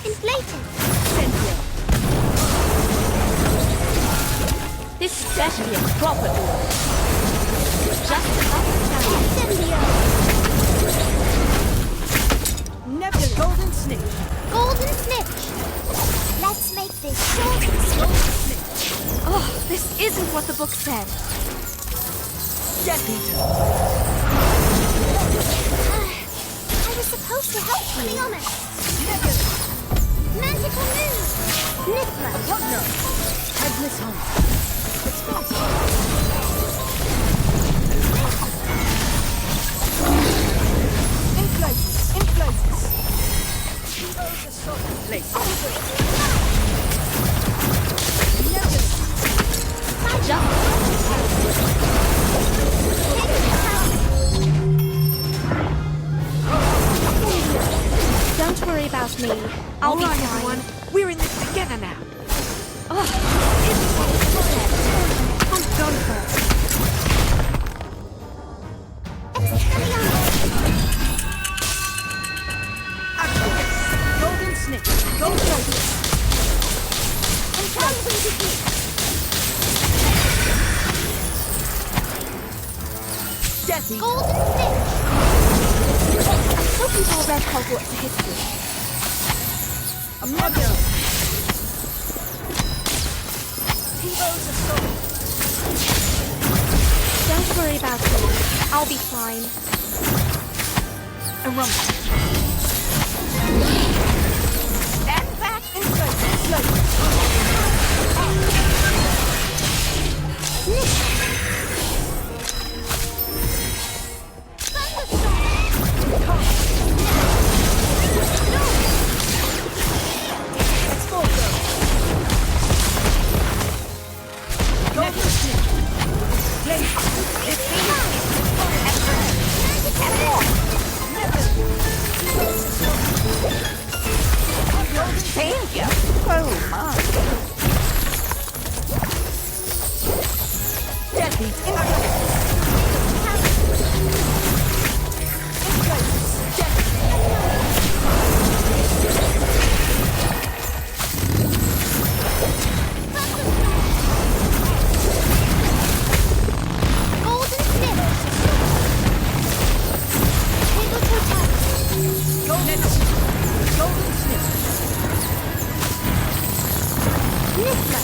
Inflated. This better be a proper duel. Just Incendio. Nebula. Golden snitch. Golden snitch. Let's make this short and sweet. Oh, this isn't what the book said. Death Eater. I was supposed to help you. Be honest. Magical move. Nifla. What no? Headless Hunt. Inflatus. Inflatus. Place. Don't worry about me. I'll be All right, fine. everyone. We're in this together now. Oh, I'm done for. Golden snitch. Golden snitch. Death Eater. Golden snitch. Hope you've all read Hogwarts history. Nebula. Tivo's assault. Don't worry about me. I'll be fine. A rumble. Stand back and slow. Danger! Oh my! Death Eater. Golden snitch. Table to attack. Golden snitch. Nifla.